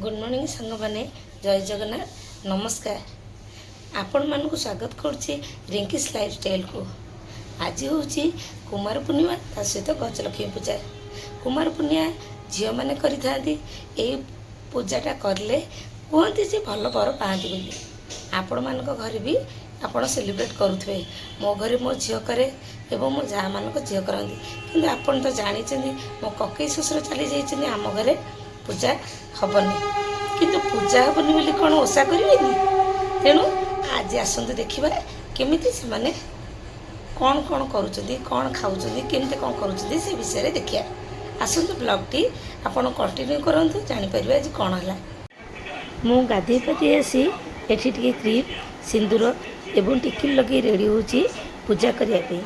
Good morning सांग मैंने जय जगन्नाथ नमस्कार आपण मानक स्वागत करुच्ची रिंकीस लाइफस्टाइल को। आज हूँ कुमार पूर्णिमा ता सहित गजलक्ष्मी पूजा। कुमार पूर्णिमा झील मैंने करी पूजाटा करले कहते जे भल बर पाती बोली। आपण मानक घर भी आपण सेलिब्रेट करुवे। मो घरे मो झील करे एवं मो जा मानक झील करती कि आपण तो जानी मो ककई शशुर चली जाइए आम घरे पूजा हेनी किंतु पूजा हेनी बोली कौन ओषा करें। तेणु आज आसतु देखा केमी से मैंने कौन कौन करुँच कौन खाऊँ केमती कौन करुँच से विषय देखिए। आसतु ब्लॉगटी आपड़ कंटिन्यू करूँ जापर आज कौन है। मु गाधे पाधे आसी एठी टिके क्रीम सिंदूर एवं टिकिल लगे रेडी हो पूजा करने।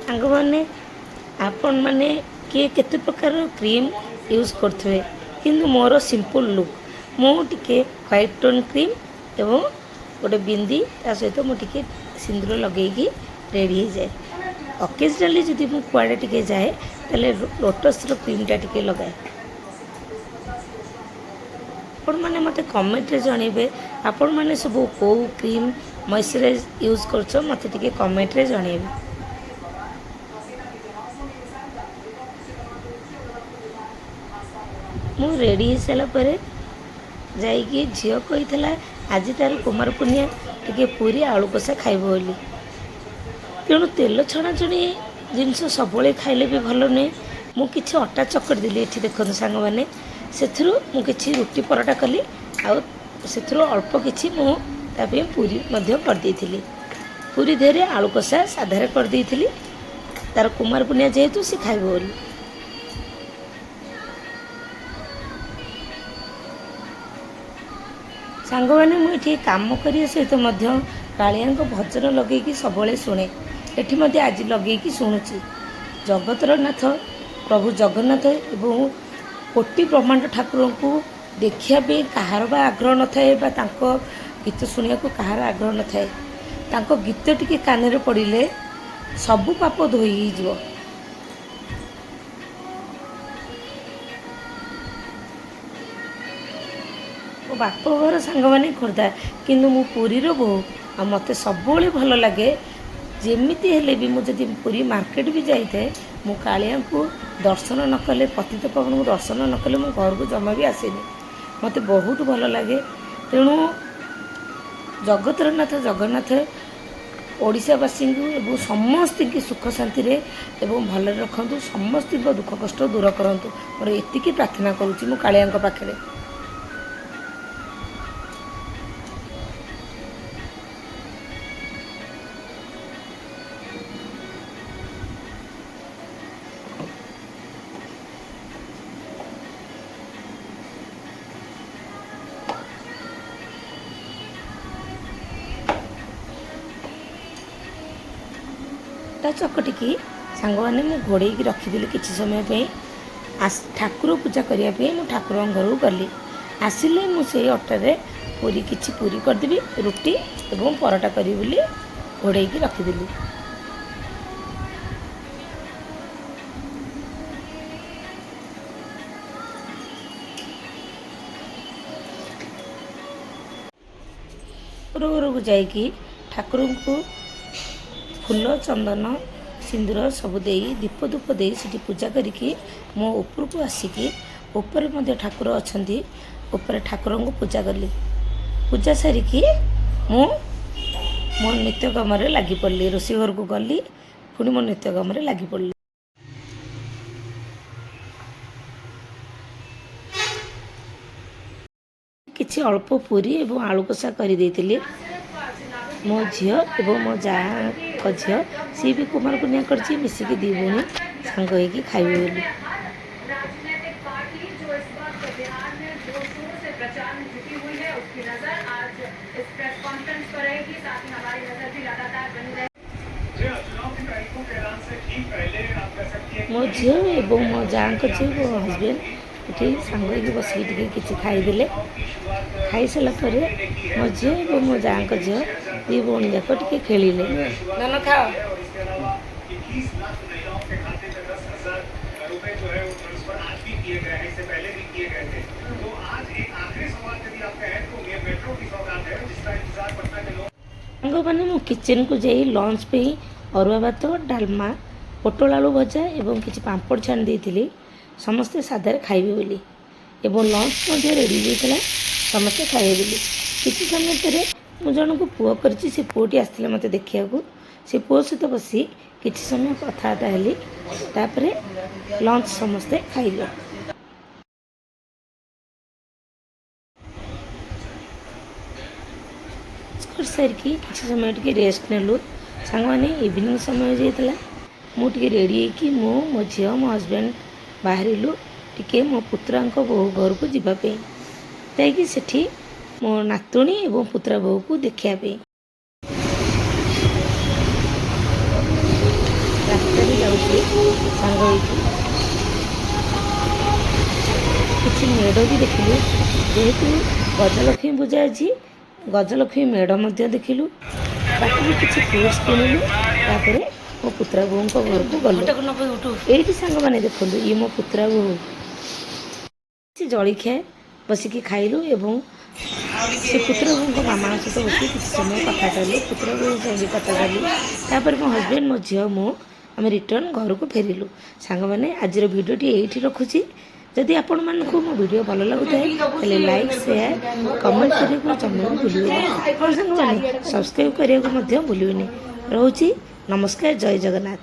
सांग मैंने आपण मैंने किए केते प्रकार क्रीम यूज करथे किंतु मोर सिंपल लुक मुझे व्हाइट टोन क्रीम एवं गोटे बिंदी ता सहित मुझे सिंदूर लगेगी रेडी हो जाए। अकेजनाली जदि मु कुआड़े टिके जाए तेल लोटस क्रीमटा टिके लगाए। आपण मैंने मत कमेंट रे जनइबे आपण मैंने सब को क्रीम मॉइस्चराइज यूज करछो मत टिके कमेंट रे जनइबे। मु रेडी हो सारापर जाइए झील कही आज तार कुमार पूर्णिमा टिके पूरी आलू कषा खाइब बोली। तेणु तेल छणाछणी जिनस सब खाइले भी भल नुहे। मुझे अटा चकट देली ये देखो सांग मैंने से मुझे रुटी पराठा कली से अल्प कि मुझे पूरी करदी। पूरी देहरे आलू कषा साधारे करदी तार कुमार पूर्णिमा जेहेतु सी खाइब बोली। सांग मैंने मुझे काम करने सहित कालिया भजन लगे सब शुणे एटी आज लगे शुणुची। जगतर नाथ प्रभु जगन्नाथ एवं कोटि ब्रह्मांड ठाकुर को देखिए कहार बा आग्रह न थाए गीत शुणा को कहार आग्रह न थाए। गीत टिके कान पड़े सबू पाप धोई हो। बाप घर सांग मैंने खोर्धा किंतु मु पुरी बो आ मत सब भल लगे। जेमिति हेले भी मुझे पुरी मार्केट भी जाए मु कालिया को दर्शन न कले पतित पवन को दर्शन न कले मो घर को जमा भी आसेनी मत बहुत भल लगे। तेणु जगतर नाथ जगन्नाथ ओडिशावासी को समस्त की सुख शांति एवं भल रखु समस्त दुख कष्ट दूर करूँ मोर एति प्रार्थना करुँची मु कालिया पाखे। चकटिकी सांग मैंने मुझे घोड़े रखीदी कि समय ठाकुर पूजा करने मुझे ठाकुर घर को गली आसिले मुझे अटारे पूरी किसी पूरी करदेवी रुटी एवं पराठा करी बोली घोड़े रखीदी। घर को जाकि ठाकुर को फूल चंदन सिंदूर सब दे दीप धूप दे सीठी पूजा करिकी मो ऊपर को आसिकी ऊपर मध्य ठाकुर अछंती ऊपर ठाकुर को पूजा कली। पूजा सारिकी मो मो नित्य काम लगी पड़ली रोषे घर को गली पुणी मो नित्य काम लगी पड़ली। किछि अल्प पूरी एवं आलू कषा कर देइतिली मो झील एवं मो जा झील सी भी कुमार पूर्णिमा कर मिसिकी दी भूणी सांग होगी खाइबे बोली। चुनाव की तारीखों के ऐलान से ठीक पहले आप कह सकती हैं ମୋ ଝିଅ ଏବଂ ମୋ ଯାଆଙ୍କ ଝିଅ ମୋ ହଜବେଣ୍ଡ ଏଠି ସାଙ୍ଗ ହେଇକି ବସିକି ଟିକେ କିଛି ଖାଇଦେଲେ। ଖାଇସାରିଲା ପରେ ମୋ ଝିଅ ଏବଂ ମୋ ଯାଆଙ୍କ ଝିଅ ଦୁଇ ଭଉଣୀ ଯାକ ଟିକେ ଖେଳିଲେ। ଧନ ଖାଅ। ସାଙ୍ଗମାନେ ମୁଁ କିଚେନକୁ ଯାଇ ଲଞ୍ଚ ପାଇଁ ଅରୁଆ ଭାତ, ଡାଲମା, ପୋଟଳ ଆଳୁ ଭଜା ଏବଂ କିଛି ପାମ୍ପଡ଼ ଛାଣି ଦେଇଥିଲି। ସମସ୍ତେ ସାଧାରେ ଖାଇବେ ବୋଲି ଏବଂ ଲଞ୍ଚ ମଧ୍ୟ ରେଡ଼ି ହୋଇଥିଲା, ସମସ୍ତେ ଖାଇବେ ବୋଲି। କିଛି ସମୟ ପରେ ମୁଁ ଜଣଙ୍କୁ ପୁଅ କରିଛି, ସେ ପୁଅଟି ଆସିଥିଲେ ମୋତେ ଦେଖିବାକୁ। ସେ ପୁଅ ସହିତ ବସି କିଛି ସମୟ କଥାବାର୍ତ୍ତା ହେଲି, ତାପରେ ଲଞ୍ଚ ସମସ୍ତେ ଖାଇଲେ। କରିସାରିକି କିଛି ସମୟ ଟିକେ ରେଷ୍ଟ ନେଲୁ। ସାଙ୍ଗମାନେ ଇଭିନିଂ ସମୟ ଯାଇଥିଲା, ମୁଁ ଟିକେ ରେଡ଼ି ହେଇକି ମୋ ଝିଅ ମୋ ହଜବେଣ୍ଡ ବାହାରିଲୁ ଟିକେ ମୋ ପୁତୁରାଙ୍କ ବୋହୂ ଘରକୁ ଯିବା ପାଇଁ। ଯାଇକି ସେଠି ମୋ ନାତୁଣୀ ଏବଂ ପୁତୁରା ବୋହୂକୁ ଦେଖିବା ପାଇଁ। ରାସ୍ତାରେ ଯାଉଛୁ ସାଙ୍ଗ ହେଇକି କିଛି ମେଢ଼ ବି ଦେଖିଲୁ। ଯେହେତୁ ଗଜଲକ୍ଷ୍ମୀ ପୂଜା ଅଛି, ଗଜଲକ୍ଷ୍ମୀ ମେଢ଼ ମଧ୍ୟ ଦେଖିଲୁ। ବାକି କିଛି ଫ୍ରୁଟ୍ସ କିଣିଲୁ। ତାପରେ ମୋ ପୁତୁରା ବୋହୂଙ୍କ ଘରକୁ ଗଲୁ। ଏଇଠି ସାଙ୍ଗମାନେ ଦେଖନ୍ତୁ, ଇଏ ମୋ ପୁତୁରା ବୋହୂ। କିଛି ଜଳଖିଆ ବସିକି ଖାଇଲୁ ଏବଂ ସେ ପୁତୁରା ବୋହୂଙ୍କ ମାମାଙ୍କ ସହିତ ବସିକି କିଛି ସମୟ କଥା ହେଲୁ। ପୁତୁରା ବୋହୂ ସାଙ୍ଗେ କଥା ହେଲୁ। ତାପରେ ମୋ ହଜବେଣ୍ଡ, ମୋ ଝିଅ, ଆମେ ରିଟର୍ନ ଘରକୁ ଫେରିଲୁ। ସାଙ୍ଗମାନେ ଆଜିର ଭିଡ଼ିଓଟି ଏଇଠି ରଖୁଛି। ଯଦି ଆପଣମାନଙ୍କୁ ମୋ ଭିଡ଼ିଓ ଭଲ ଲାଗୁଥାଏ ତାହେଲେ ଲାଇକ୍, ସେୟାର, କମେଣ୍ଟ କରିବାକୁ ଜମା ବି ଭୁଲିବେନି। ହଁ ସାଙ୍ଗମାନେ, ସବସ୍କ୍ରାଇବ୍ କରିବାକୁ ମଧ୍ୟ ଭୁଲିବେନି। ରହୁଛି, ନମସ୍କାର, ଜୟ ଜଗନ୍ନାଥ।